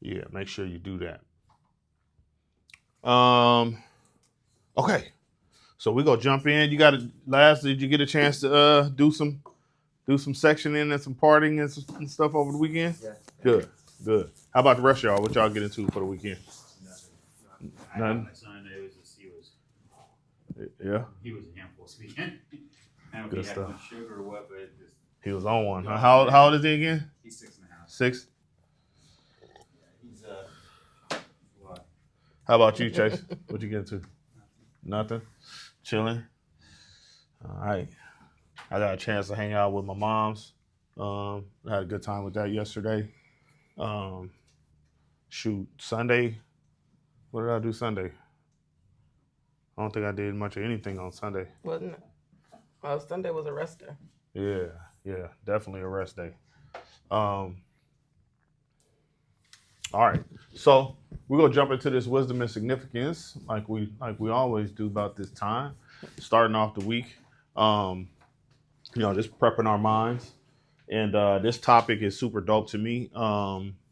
Yeah, make sure you do that. Okay. So we gonna jump in. You got to last. Did you get a chance to do some sectioning and some partying and stuff over the weekend? Yeah. Good, good. How about the rest of y'all? What y'all get into for the weekend? Nothing. Nothing. My son, Yeah, he was a handful this weekend. I don't know good if he had stuff. much sugar or what, but it just He was on one. Yeah. How old is he again? he's 6.5. 6. Yeah, he's what? How about you, Chase? What you get into? Nothing. Chilling. All right. I got a chance to hang out with my moms. I had a good time with that yesterday. Shoot, Sunday. What did I do Sunday? I don't think I did much of anything on Sunday. Wasn't it? Well, Sunday was a rest day. Yeah, definitely a rest day. All right, so we're gonna jump into this wisdom and significance, like we always do about this time, starting off the week. Just prepping our minds, and this topic is super dope to me.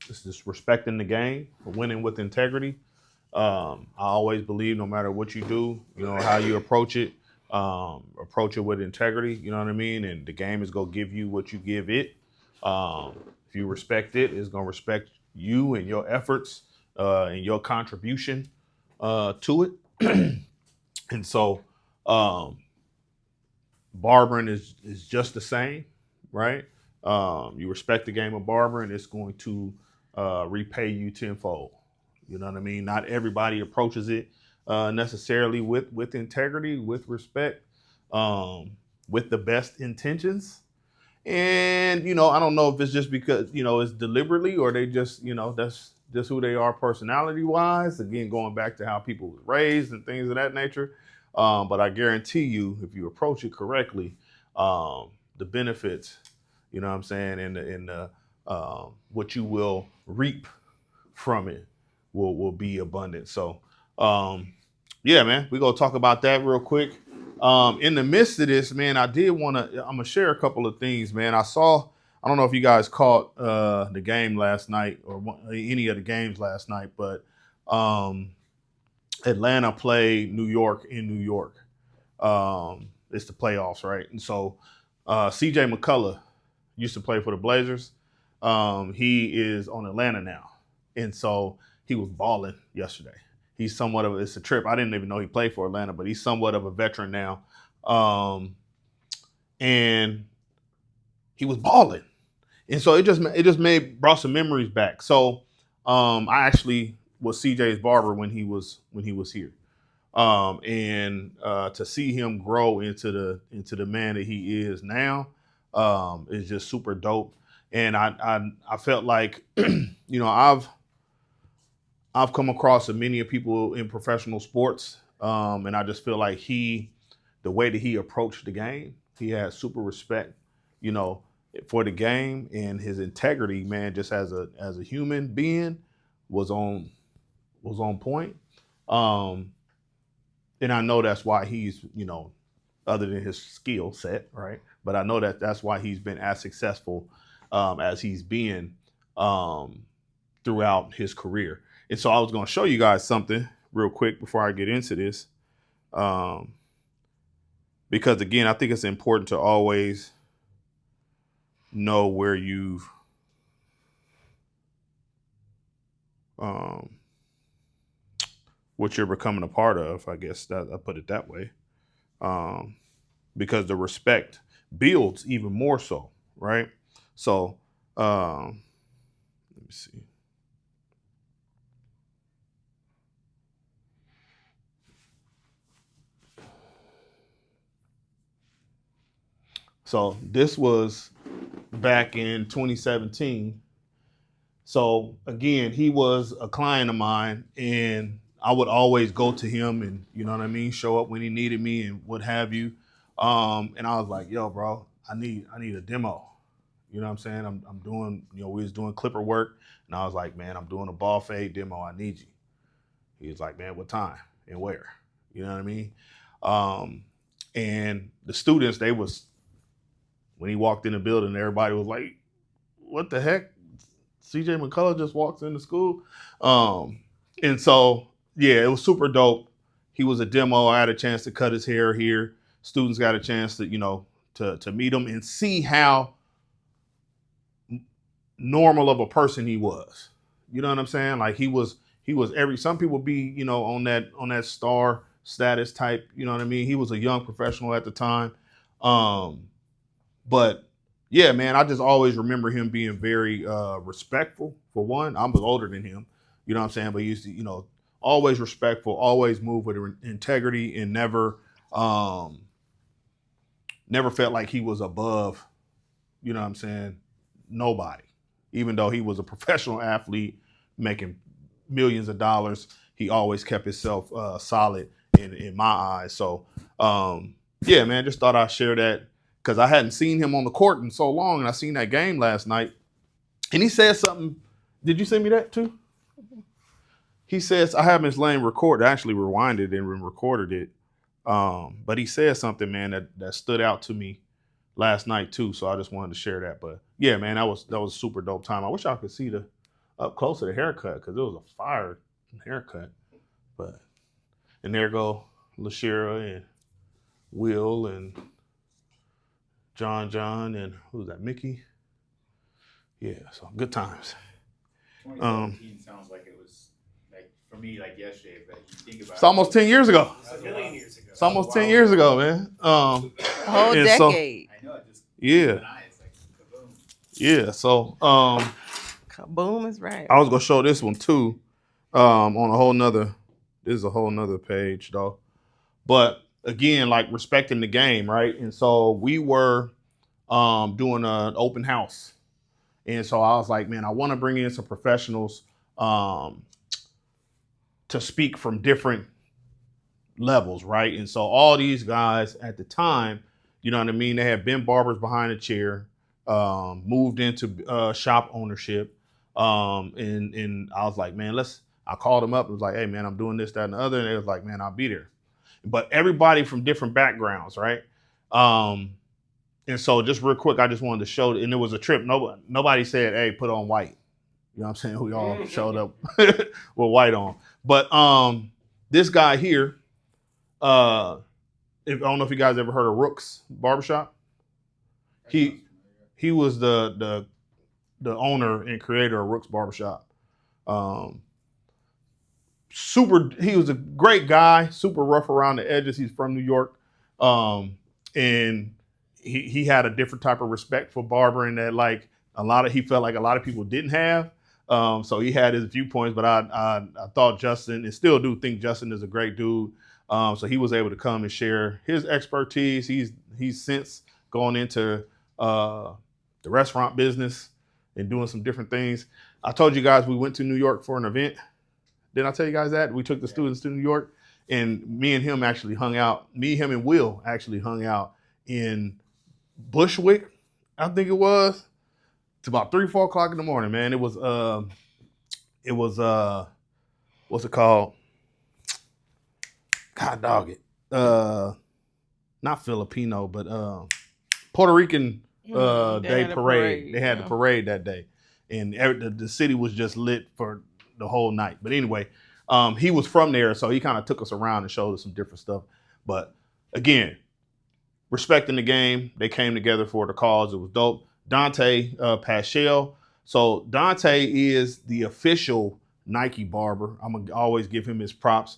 It's just respecting the game, winning with integrity. I always believe no matter what you do, how you approach it with integrity, you know what I mean? And the game is going to give you what you give it. If you respect it, it's going to respect you and your efforts and your contribution to it. And so barbering is just the same, right? You respect the game of barbering, it's going to repay you tenfold. You know what I mean? Not everybody approaches it necessarily with integrity, with respect, with the best intentions. And, I don't know if it's just because, it's deliberately or they just, that's just who they are personality wise. Again, going back to how people were raised and things of that nature. But I guarantee you, if you approach it correctly, the benefits, you know what I'm saying, and the what you will reap from it will be abundant. So, yeah, man, we're gonna talk about that real quick. In the midst of this, man, I'm gonna share a couple of things, man. I don't know if you guys caught the game last night or any of the games last night, but Atlanta played New York in New York. It's the playoffs, right? And so CJ McCullough used to play for the Blazers. He is on Atlanta now. And so he was balling yesterday. It's a trip. I didn't even know he played for Atlanta, but he's somewhat of a veteran now. And he was balling. And so it just brought some memories back. So I actually was CJ's barber when he was here. And to see him grow into the man that he is now is just super dope. And I felt like, I've come across many people in professional sports, and I just feel like the way that he approached the game, he had super respect, for the game, and his integrity, man, just as a human being, was on point. And I know that's why he's, other than his skill set, right? But I know that's why he's been as successful as he's been throughout his career. And so I was going to show you guys something real quick before I get into this. Because again, I think it's important to always know where you've what you're becoming a part of. I guess that I put it that way. Because the respect builds even more so, right? So let me see. So this was back in 2017. So again, he was a client of mine, and I would always go to him and, you know what I mean, show up when he needed me and what have you. And I was like, yo, bro, I need a demo. You know what I'm saying? I'm doing, we was doing clipper work, and I was like, man, I'm doing a ball fade demo. I need you. He was like, man, what time and where? You know what I mean? And the students, when he walked in the building, everybody was like, what the heck? CJ McCullough just walks into school. And so, yeah, it was super dope. He was a demo. I had a chance to cut his hair here. Students got a chance to, to meet him and see how normal of a person he was. You know what I'm saying? Like he was some people be, on that star status type, you know what I mean? He was a young professional at the time. But yeah, man, I just always remember him being very respectful. For one, I was older than him, you know what I'm saying? But he used to, always respectful, always move with integrity, and never felt like he was above, you know what I'm saying, nobody. Even though he was a professional athlete making millions of dollars, he always kept himself solid in my eyes. So, yeah, man, just thought I'd share that because I hadn't seen him on the court in so long, and I seen that game last night. And he said something. Did you send me that too? He says, I have Miss Lane recorded, actually rewinded and recorded it. But he said something, man, that stood out to me last night too. So I just wanted to share that. But yeah, man, that was a super dope time. I wish I could see the up close to the haircut because it was a fire haircut. And there go LaShira and Will and John and who's that, Mickey? Yeah, so good times. 2017 sounds like it was like for me like yesterday, but you think about it's almost 10 years ago. It's a million years ago. It's almost 10 years ago, man. A whole and so- decade. I know it just Yeah. it's like kaboom. Yeah, so Kaboom is right. I was gonna show this one too, on a whole nother. This is a whole nother page though, but again, like respecting the game, right? And so we were doing an open house, and so I was like, man, I want to bring in some professionals to speak from different levels, right? And so all these guys at the time, you know what I mean, they had been barbers behind a chair, moved into shop ownership. And I was like, man, I called them up and was like, hey man, I'm doing this, that, and the other. And they was like, man, I'll be there. But everybody from different backgrounds, right? And so just real quick, I just wanted to show, and it was a trip. Nobody said, hey, put on white. You know what I'm saying? We all showed up with white on. But this guy here, I don't know if you guys ever heard of Rook's Barbershop. He was the owner and creator of Rook's Barbershop. He was a great guy, super rough around the edges. He's from New York. And he had a different type of respect for barbering that like he felt like a lot of people didn't have. So he had his viewpoints, but I thought Justin, and still do think Justin is a great dude. So he was able to come and share his expertise. He's since gone into the restaurant business and doing some different things. I told you guys we went to New York for an event. Didn't I tell you guys that? We took the students to New York, and me and him actually hung out. Me, him, and Will actually hung out in Bushwick, I think it was. It's about 3, 4 o'clock in the morning, man. It was what's it called? God dog it. Not Filipino, but Puerto Rican Day parade. They had the parade that day. And the city was just lit for the whole night. But anyway, he was from there, so he kind of took us around and showed us some different stuff. But again, respecting the game, they came together for the cause. It was dope. Dante Paschal. So Dante is the official Nike barber. I'm gonna always give him his props.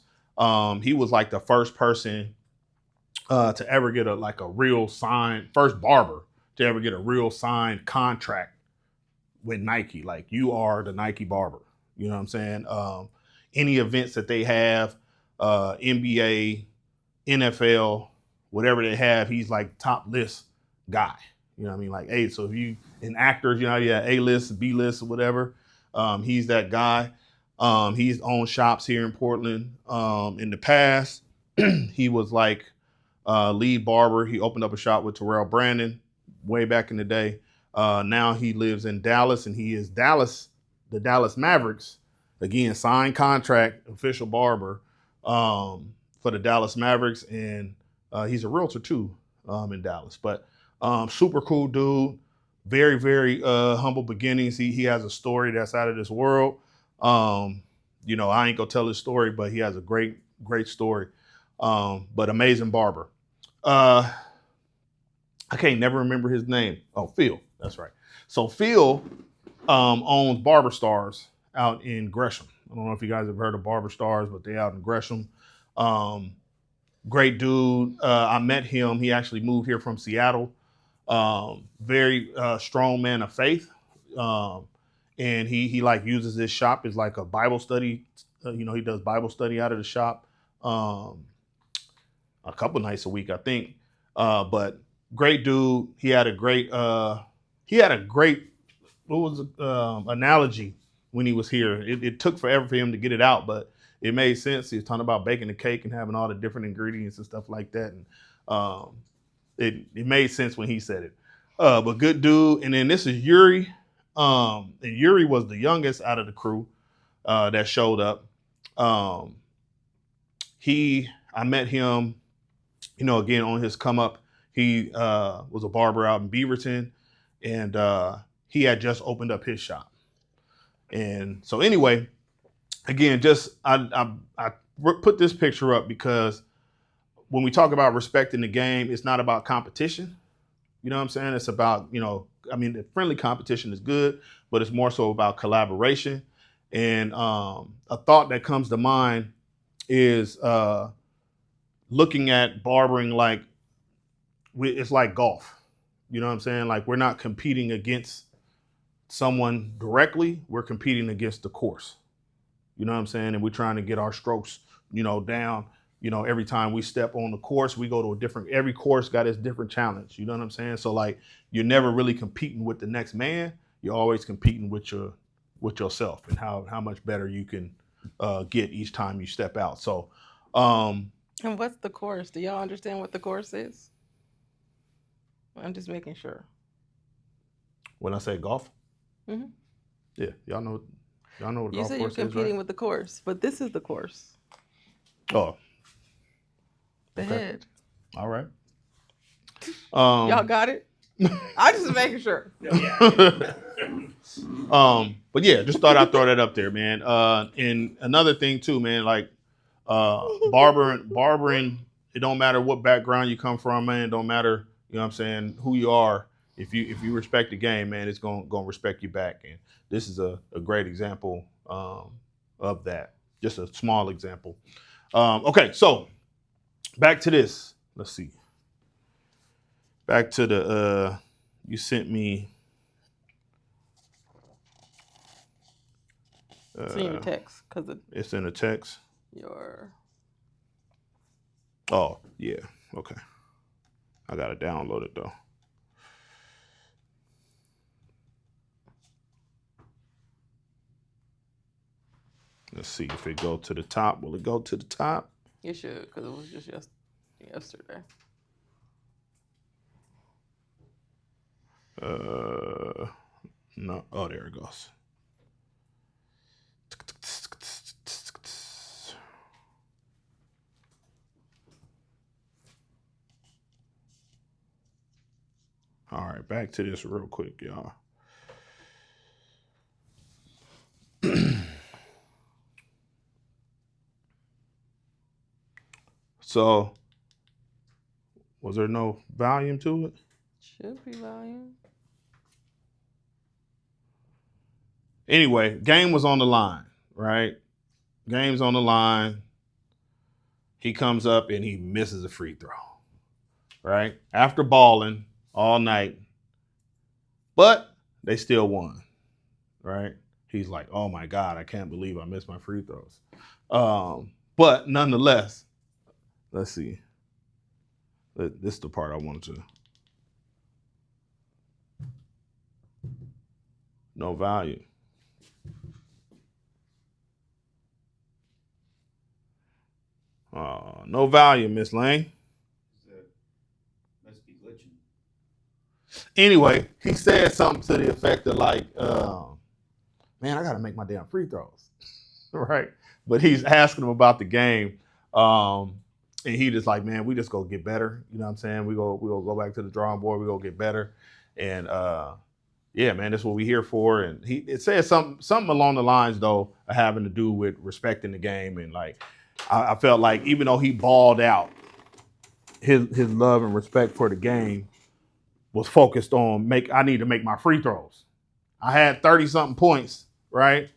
He was like the first person to ever get a real signed, first barber to ever get a real signed contract with Nike. Like, you are the Nike barber. You know what I'm saying? Any events that they have, NBA, NFL, whatever they have, he's like top list guy. You know what I mean? Like, hey, so if you in actors, you know, yeah, A list, B list, or whatever. He's that guy. He's owned shops here in Portland. In the past, he was like lead barber. He opened up a shop with Terrell Brandon way back in the day. Now he lives in Dallas, and he is the Dallas Mavericks. Again, signed contract, official barber for the Dallas Mavericks, and he's a realtor too in Dallas. But super cool dude. very, very humble beginnings. He has a story that's out of this world. You know, I ain't gonna tell his story, but he has a great, great story. But amazing barber. I can't never remember his name. Oh, Phil. That's right. So Phil owns Barber Stars out in Gresham. I don't know if you guys have heard of Barber Stars, but they out in Gresham. Great dude. I met him. He actually moved here from Seattle. Very strong man of faith. And he like uses this shop as like a Bible study. You know, he does Bible study out of the shop a couple nights a week, I think. But great dude. He had a great what was it, analogy when he was here. It took forever for him to get it out, but it made sense. He was talking about baking the cake and having all the different ingredients and stuff like that. And it made sense when he said it. But good dude. And then this is Yuri. And Yuri was the youngest out of the crew that showed up. I met him, you know, again on his come up. He was a barber out in Beaverton, and he had just opened up his shop. And so anyway, again, just I put this picture up because when we talk about respecting the game, it's not about competition. You know what I'm saying? It's about, you know, I mean, the friendly competition is good, but it's more so about collaboration. And a thought that comes to mind is looking at barbering like it's like golf. You know what I'm saying? Like we're not competing against someone directly. We're competing against the course. You know what I'm saying? And we're trying to get our strokes, you know, down. You know, every time we step on the course, we go to every course got its different challenge. You know what I'm saying? So like you're never really competing with the next man. You're always competing with yourself and how much better you can get each time you step out. So And what's the course? Do y'all understand what the course is? I'm just making sure. when I say golf, Mhm. yeah, y'all know what You golf said you're course is, competing right? with the course, but this is the course. Oh, The okay. head. All right. Y'all got it? I just making sure. But yeah, just thought I'd throw that up there, man. And another thing too, man, like barbering, it don't matter what background you come from, man. It don't matter, you know what I'm saying, who you are. If you respect the game, man, it's gonna respect you back. And this is a great example of that. Just a small example. Okay, so back to this. Let's see. Back to the you sent me. It's in your text because It's in a text. your. Oh yeah. Okay. I gotta download it though. Let's see if it go to the top. Will it go to the top? You should, because it was just yesterday. No. Oh, there it goes. All right, back to this real quick, y'all. So, was there no volume to it? Should be volume. Anyway, game was on the line, right? Game's on the line. He comes up and he misses a free throw, right? After balling all night, but they still won, right? He's like, oh my God, I can't believe I missed my free throws. But nonetheless, let's see. This is the part I wanted to. No value. No value, Miss Lane. Must be glitching. Anyway, he said something to the effect of like, man, I got to make my damn free throws. Right. But he's asking him about the game. And he just like, man, we just go get better. You know what I'm saying? We'll go back to the drawing board. We go get better. And yeah, man, that's what we're here for. And it says something along the lines though of having to do with respecting the game. And like I felt like even though he balled out, his love and respect for the game was focused on I need to make my free throws. I had 30 something points, right?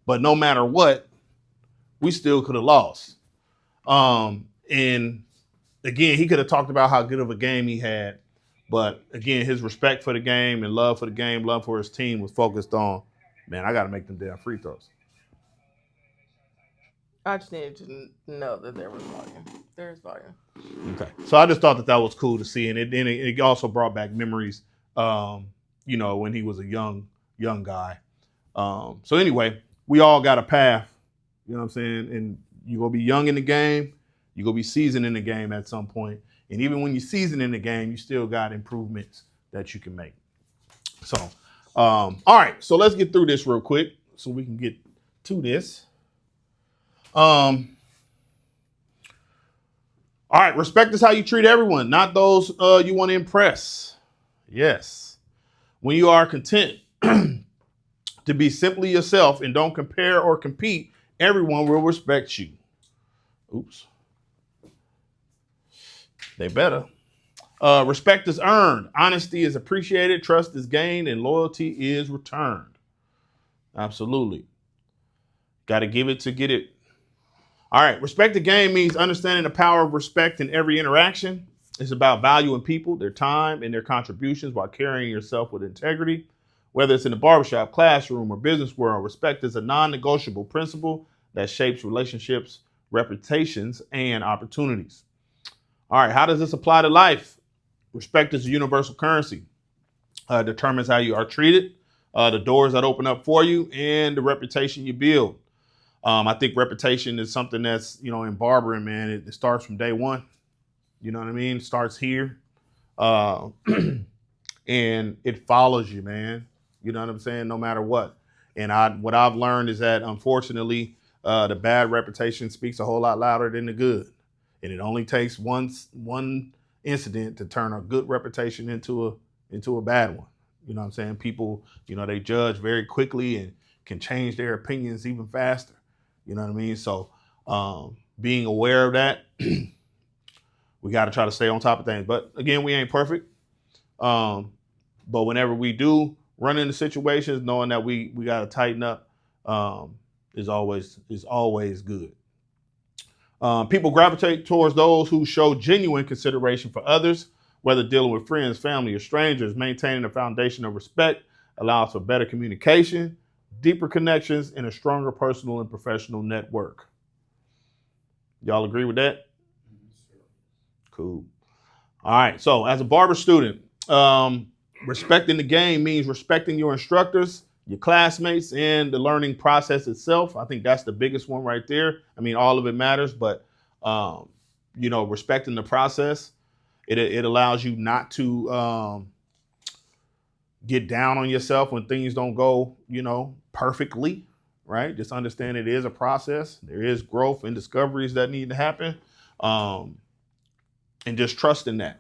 But no matter what, we still could have lost. And again, he could have talked about how good of a game he had. But again, his respect for the game and love for the game, love for his team was focused on, man, I got to make them damn free throws. I just needed to know that there was volume. There is volume. Okay. So I just thought that was cool to see. And it also brought back memories, when he was a young guy. So anyway, we all got a path, you know what I'm saying? And you're going to be young in the game. You're going to be seasoned in the game at some point. And even when you're seasoned in the game, you still got improvements that you can make. So, all right. So let's get through this real quick so we can get to this. All right. Respect is how you treat everyone, not those you want to impress. Yes. When you are content to be simply yourself and don't compare or compete, everyone will respect you. Oops. They better. Respect is earned. Honesty is appreciated. Trust is gained and loyalty is returned. Absolutely. Got to give it to get it. All right. Respect the game means understanding the power of respect in every interaction. It's about valuing people, their time, and their contributions while carrying yourself with integrity. Whether it's in the barbershop, classroom, or business world, respect is a non-negotiable principle that shapes relationships, reputations, and opportunities. All right, how does this apply to life? Respect is a universal currency. Determines how you are treated, the doors that open up for you, and the reputation you build. I think reputation is something that's, in barbering, man, it starts from day one. You know what I mean? It starts here. And it follows you, man. You know what I'm saying? No matter what. And what I've learned is that, unfortunately, the bad reputation speaks a whole lot louder than the good. And it only takes one incident to turn a good reputation into a bad one. You know what I'm saying? People, they judge very quickly and can change their opinions even faster. You know what I mean? So being aware of that, we got to try to stay on top of things. But again, we ain't perfect. But whenever we do run into situations, knowing that we got to tighten up is always good. People gravitate towards those who show genuine consideration for others, whether dealing with friends, family, or strangers. Maintaining a foundation of respect allows for better communication, deeper connections, and a stronger personal and professional network. Y'all agree with that? Cool. All right. So as a barber student, respecting the game means respecting your instructors, your classmates, and the learning process itself. I think that's the biggest one right there. I mean, all of it matters, but, respecting the process, it allows you not to get down on yourself when things don't go, perfectly, right? Just understand it is a process. There is growth and discoveries that need to happen. And just trust in that.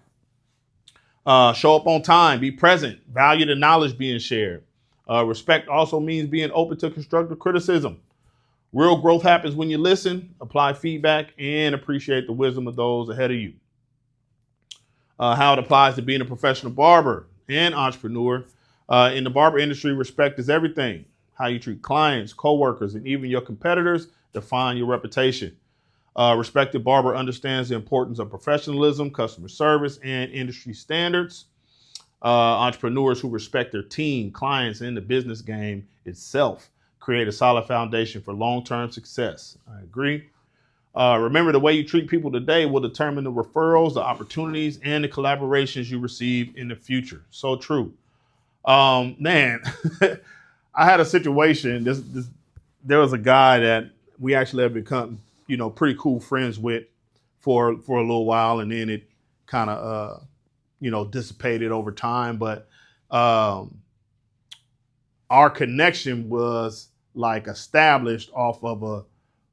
Show up on time, be present, value the knowledge being shared. Respect also means being open to constructive criticism. Real growth happens when you listen, apply feedback, and appreciate the wisdom of those ahead of you. How it applies to being a professional barber and entrepreneur. In the barber industry, respect is everything. How you treat clients, coworkers, and even your competitors define your reputation. Respected barber understands the importance of professionalism, customer service, and industry standards. Entrepreneurs who respect their team, clients, and the business game itself create a solid foundation for long-term success. I agree. Remember, the way you treat people today will determine the referrals, the opportunities, and the collaborations you receive in the future. So true. Man, I had a situation. There was a guy that we actually have become, pretty cool friends with for a little while, and then it kind of, dissipated over time. But our connection was like established off of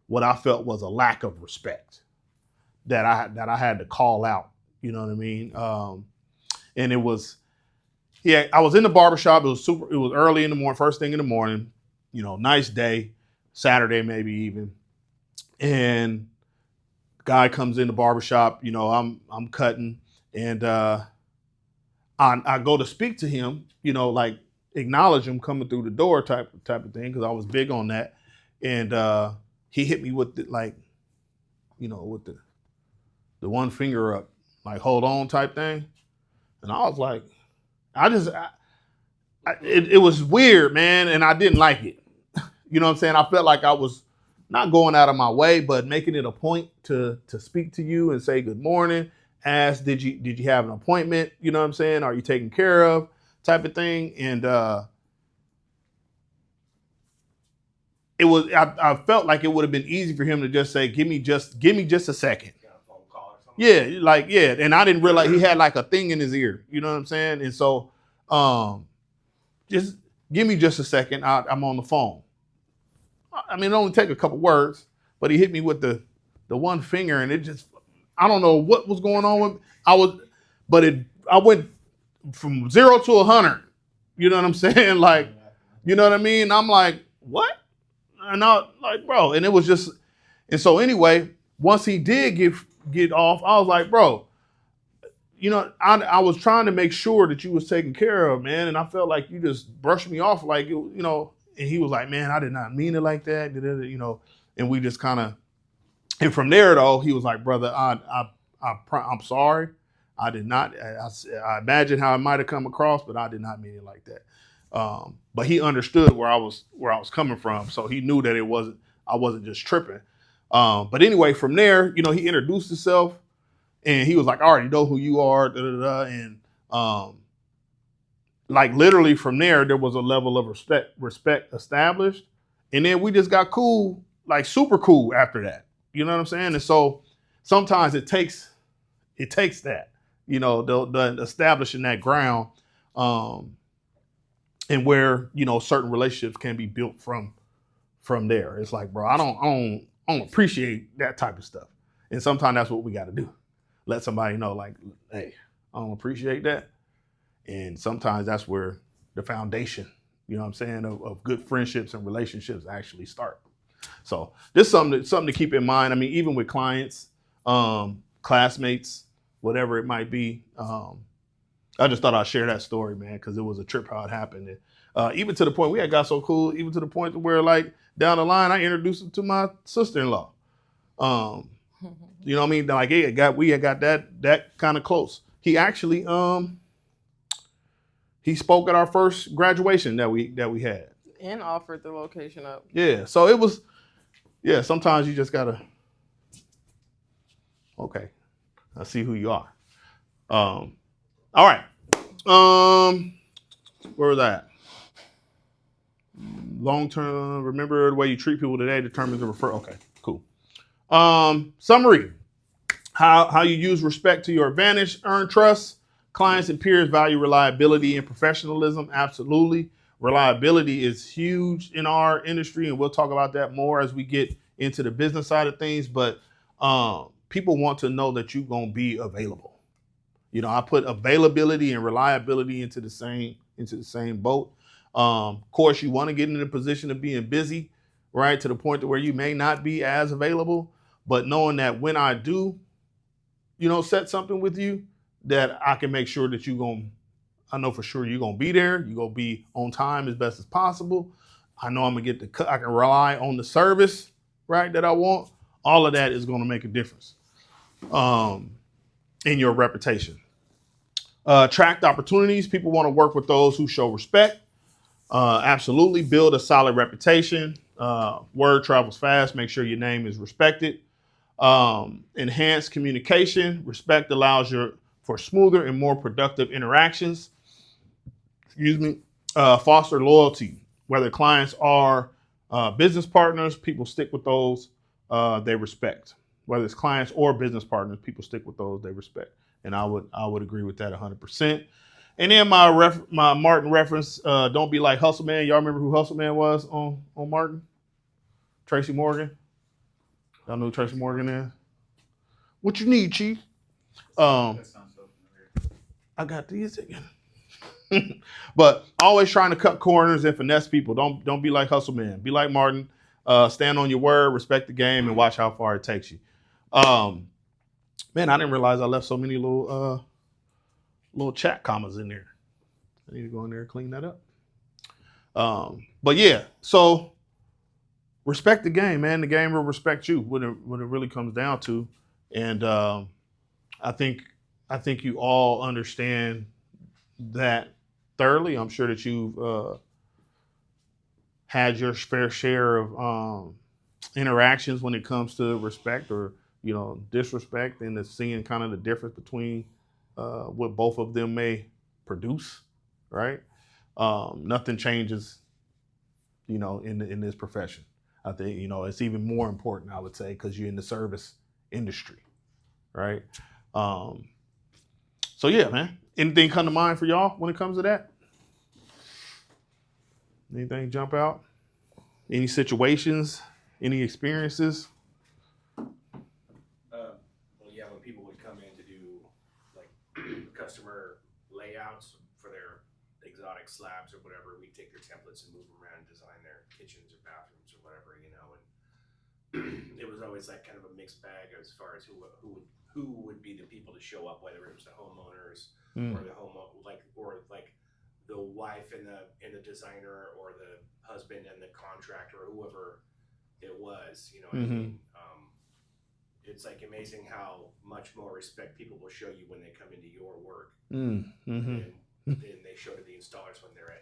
what I felt was a lack of respect that I had to call out. You know what I mean? And I was in the barbershop. It was early in the morning, first thing in the morning, nice day, Saturday maybe even. And guy comes in the barbershop, I'm cutting, and I go to speak to him, like acknowledge him coming through the door type of thing, because I was big on that. And he hit me with with the one finger up, like hold on type thing. And I was like, it was weird, man, and I didn't like it. You know what I'm saying? I felt like I was not going out of my way, but making it a point to speak to you and say good morning. Ask, did you have an appointment? You know what I'm saying? Are you taken care of? Type of thing. And I felt like it would have been easy for him to just say, give me just a second. Yeah, and I didn't realize he had like a thing in his ear. You know what I'm saying? And so, just give me just a second. I'm on the phone. I mean, it only take a couple words, but he hit me with the one finger, and it just, I don't know what was going on with I went from 0 to 100. You know what I'm saying? Like, you know what I mean? I'm like, what? And I like, bro, and it was just, and so anyway, once he did get off, I was like, bro, I was trying to make sure that you was taken care of, man, and I felt like you just brushed me off, like, and he was like, man, I did not mean it like that, and we just kind of, and from there though, he was like, brother, I'm sorry, I did not, I imagine how it might have come across, but I did not mean it like that. But he understood where I was coming from, so he knew that I wasn't just tripping. But anyway, from there, he introduced himself, and he was like, I already know who you are, and like literally from there was a level of respect established, and then we just got cool, like super cool after that. You know what I'm saying? And so sometimes it takes that, the establishing that ground, and where certain relationships can be built from there. It's like, bro, I don't appreciate that type of stuff, and sometimes that's what we got to do. Let somebody know, like, hey, I don't appreciate that. And sometimes that's where the foundation, what I'm saying, of good friendships and relationships actually start. So this is something to keep in mind. I mean, even with clients, classmates, whatever it might be. I just thought I'd share that story, man, because it was a trip how it happened. And, even to the point we had got so cool, even to the point where, like, down the line, I introduced him to my sister-in-law. You know what I mean? Like, we had got that kind of close. He actually he spoke at our first graduation that we had, and offered the location up. Yeah, so it was. Yeah, sometimes you just gotta. Okay, I see who you are. All right. Where was that? Long term. Remember, the way you treat people today determines the refer. Okay, cool. Summary. How you use respect to your advantage, earn trust. Clients and peers value reliability and professionalism. Absolutely. Reliability is huge in our industry, and we'll talk about that more as we get into the business side of things. But people want to know that you're going to be available. I put availability and reliability into the same boat. Of course, you want to get in a position of being busy, right, to the point to where you may not be as available, but knowing that when I do, set something with you, that I can make sure that I know for sure you're going to be there. You're going to be on time as best as possible. I know I'm going to get the cut. I can rely on the service, right, that I want. All of that is going to make a difference in your reputation. Attract opportunities. People want to work with those who show respect. Absolutely. Build a solid reputation. Word travels fast. Make sure your name is respected. Enhance communication. Respect allows for smoother and more productive interactions. Foster loyalty. Whether clients are business partners, people stick with those they respect. Whether it's clients or business partners, people stick with those they respect. And I would agree with that 100%. And then my Martin reference, don't be like Hustle Man. Y'all remember who Hustle Man was on Martin? Tracy Morgan. Y'all know who Tracy Morgan is? What you need, Chief? That sounds so familiar. I got these again. But always trying to cut corners and finesse people. Don't be like Hustle Man. Be like Martin. Stand on your word, respect the game, and watch how far it takes you. Man, I didn't realize I left so many little chat commas in there. I need to go in there and clean that up. But yeah, so respect the game, man. The game will respect you when it really comes down to. And I think you all understand that thoroughly. I'm sure that you've had your fair share of interactions when it comes to respect or disrespect, and seeing kind of the difference between what both of them may produce, right? Nothing changes, in this profession. I think it's even more important, I would say, because you're in the service industry, right? So yeah, man. Anything come to mind for y'all when it comes to that? Anything jump out? Any situations? Any experiences? Well, yeah, when people would come in to do like customer layouts for their exotic slabs or whatever, we take their templates and move them around and design their kitchens or bathrooms or whatever, and it was always like kind of a mixed bag as far as who would be the people to show up, whether it was the homeowners or the like the wife and the designer or the husband and the contractor or whoever it was, what I mean? It's like amazing how much more respect people will show you when they come into your work than they show to the installers when they're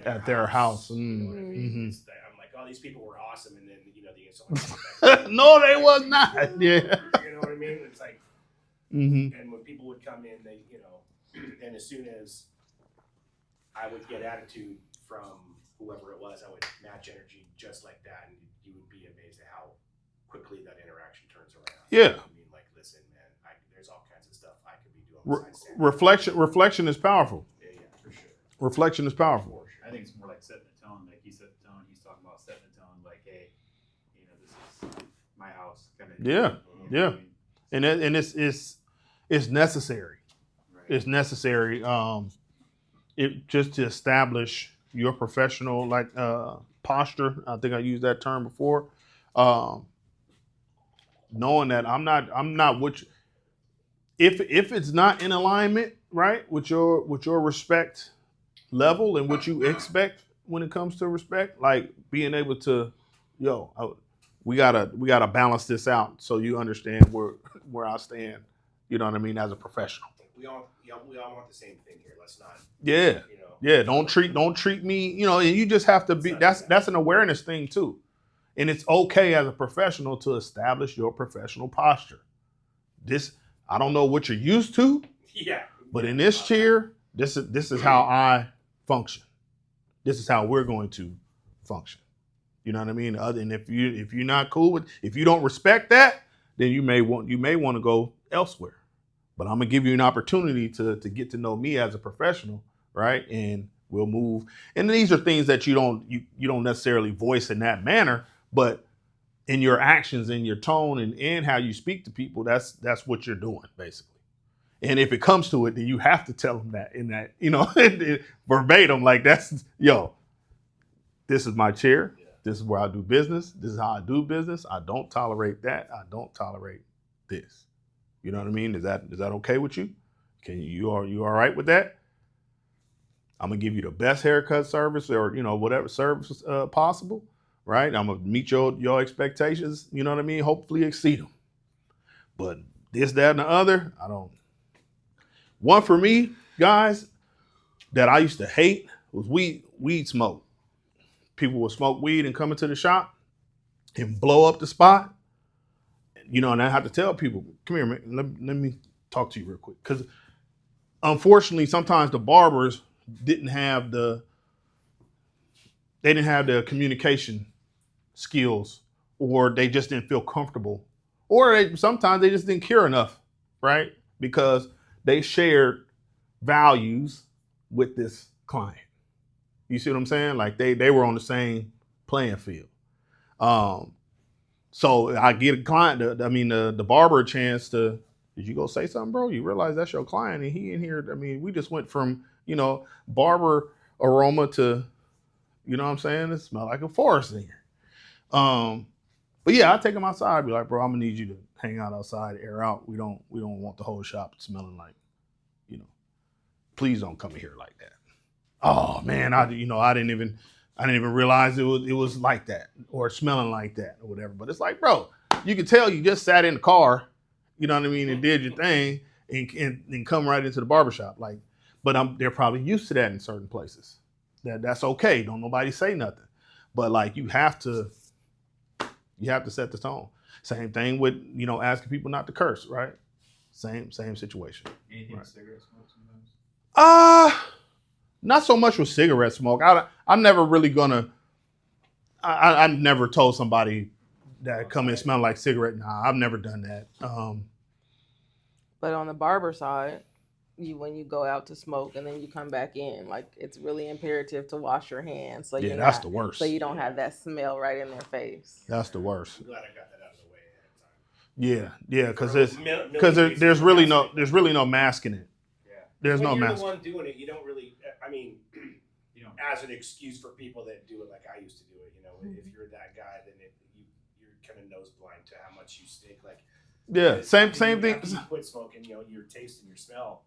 at their house. You know what I mean? I'm like, oh, these people were awesome, and then the installers. No, they was not. Yeah. You know what I mean? It's like, and when people would come in, they and as soon as I would get attitude from whoever it was, I would match energy just like that, and you would be amazed at how quickly that interaction turns around. Yeah. I mean, like, listen, man, there's all kinds of stuff I could be doing. Reflection is powerful. Yeah, for sure. Reflection is powerful. I think it's more like setting the tone. Like he set the tone. He's talking about setting the tone. Like, hey, this is my house. Kind of. Yeah. Yeah. I mean? And it's necessary. Right. It's necessary. It just to establish your professional posture. I think I used that term before. Knowing that I'm not which if it's not in alignment, right, with your respect level and what you expect when it comes to respect, like being able to, we gotta balance this out so you understand where I stand. You know what I mean, as a professional. We all want the same thing here. Let's not. Yeah. Yeah. Don't treat me. And you just have to be. That's an awareness thing too. And it's okay as a professional to establish your professional posture. I don't know what you're used to. Yeah. But in this chair, this is how I function. This is how we're going to function. You know what I mean? And if you're not cool with, if you don't respect that, then you may want to go elsewhere. But I'm gonna give you an opportunity to get to know me as a professional, right? And we'll move. And these are things that you don't necessarily voice in that manner, but in your actions, in your tone, and how you speak to people, that's what you're doing basically. And if it comes to it, then you have to tell them that in that, verbatim, like this is my chair. Yeah. This is where I do business. This is how I do business. I don't tolerate that. I don't tolerate this. You know what I mean? Is that okay with you? You all right with that? I'm gonna give you the best haircut service or whatever service possible, right? I'm gonna meet your expectations. You know what I mean? Hopefully exceed them. But this, that, and the other, I don't. One for me, guys, that I used to hate was weed smoke. People would smoke weed and come into the shop and blow up the spot. And I have to tell people, come here, man, let me talk to you real quick. Because unfortunately, sometimes the barbers didn't have the communication skills, or they just didn't feel comfortable, or sometimes they just didn't care enough, right? Because they shared values with this client. You see what I'm saying? Like they were on the same playing field. So I get a client, the barber a chance to, did you go say something, bro? You realize that's your client and he in here. I mean, we just went from Barber aroma to, you know what I'm saying? It smell like a forest in here. But yeah, I take them outside. I'd be like, bro, I'm gonna need you to hang out outside, air out. We don't want the whole shop smelling like, please don't come in here like that. Oh man, I didn't even realize it was like that or smelling like that or whatever. But it's like, bro, you can tell you just sat in the car, you know what I mean, and did your thing and come right into the barbershop. Like, but they're probably used to that in certain places. That's okay. Don't nobody say nothing. But like you have to set the tone. Same thing with, asking people not to curse, right? Same situation. Anything with cigarette smoke sometimes? Not so much with cigarette smoke. I'm never really gonna. I never told somebody that come in smelling like cigarette. Nah, I've never done that. But on the barber side, when you go out to smoke and then you come back in, like it's really imperative to wash your hands. So that's the worst. So you don't have that smell right in their face. That's the worst. I'm glad I got that out of the way ahead of time. Yeah, because there's really no masking it. Yeah. There's no when you're mask. the one doing it, you don't really. I mean, You know, as an excuse for people that do it like I used to do it. If you're that guy, then you're kind of nose blind to how much you stink. Like, Yeah, same thing. After you quit smoking, your taste and your smell.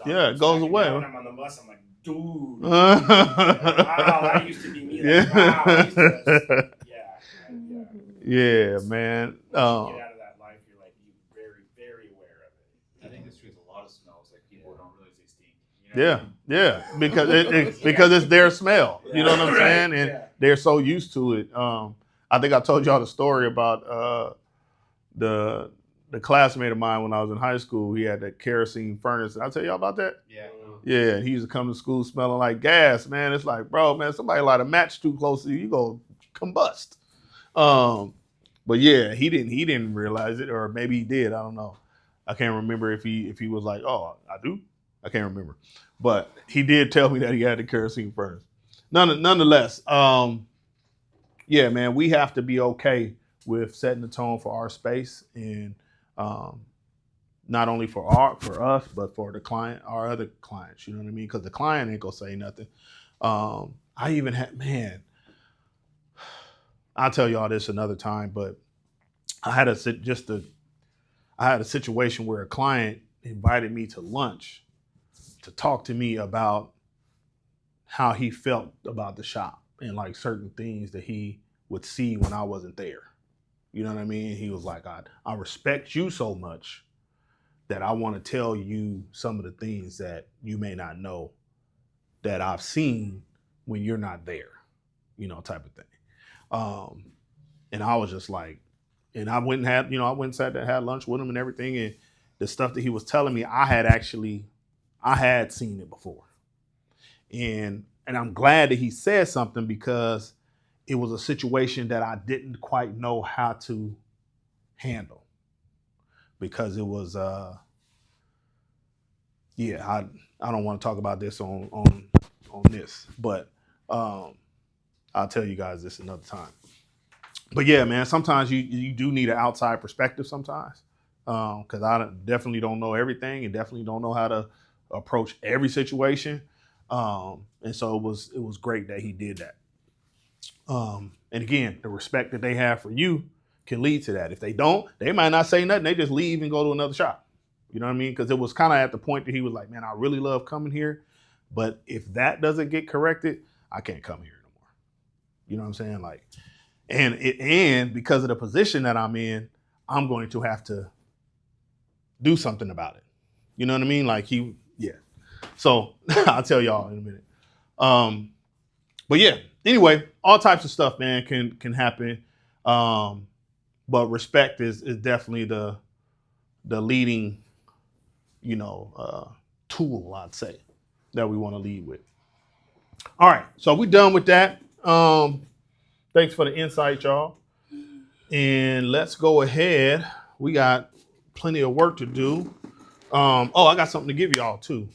Yeah, it goes away. When I'm on the bus, I'm like, dude. Wow, that used to be me. Like, wow, I used to, yeah. Yeah, man. Once you get out of that life, you're like very, very aware of it. I think it's true with a lot of smells. Like people don't realize they stink. You know what I mean? Because it's their smell. You know what I'm Right, saying? And they're so used to it. I think I told y'all the story about the classmate of mine when I was in high school. He had that kerosene furnace. Did I tell y'all about that? Yeah. Yeah, and he used to come to school smelling like gas, man. It's like, bro, man, somebody light a match too close to you, you go combust. But yeah, he didn't realize it, or maybe he did. I don't know. I can't remember if he was like, oh, I do. I can't remember, but he did tell me that he had the kerosene furnace. Nonetheless, yeah, man, we have to be okay with setting the tone for our space and not only for us, but for the client, our other clients. You know what I mean? Because the client ain't gonna say nothing. I even had, man, I'll tell y'all this another time, but I had a situation where a client invited me to lunch to talk to me about how he felt about the shop and like certain things that he would see when I wasn't there. You know what I mean? He was like, I respect you so much that I want to tell you some of the things that you may not know that I've seen when you're not there, type of thing. And I was just like, and I went and sat there, had lunch with him and everything. And the stuff that he was telling me, I had seen it before. And I'm glad that he said something because it was a situation that I didn't quite know how to handle. Because it was, I don't want to talk about this on this, but I'll tell you guys this another time. But yeah, man, sometimes you do need an outside perspective sometimes, because I definitely don't know everything and definitely don't know how to approach every situation. And so it was great that he did that. And again, the respect that they have for you can lead to that. If they don't, they might not say nothing. They just leave and go to another shop. You know what I mean? Because it was kind of at the point that he was like, man, I really love coming here. But if that doesn't get corrected, I can't come here no more. You know what I'm saying? Like, and because of the position that I'm in, I'm going to have to do something about it. You know what I mean? Like So I'll tell y'all in a minute. But yeah, anyway, all types of stuff, man, can happen. But respect is definitely the leading, tool, I'd say, that we want to lead with. All right, so we're done with that. Thanks for the insight, y'all. And let's go ahead. We got plenty of work to do. I got something to give y'all too.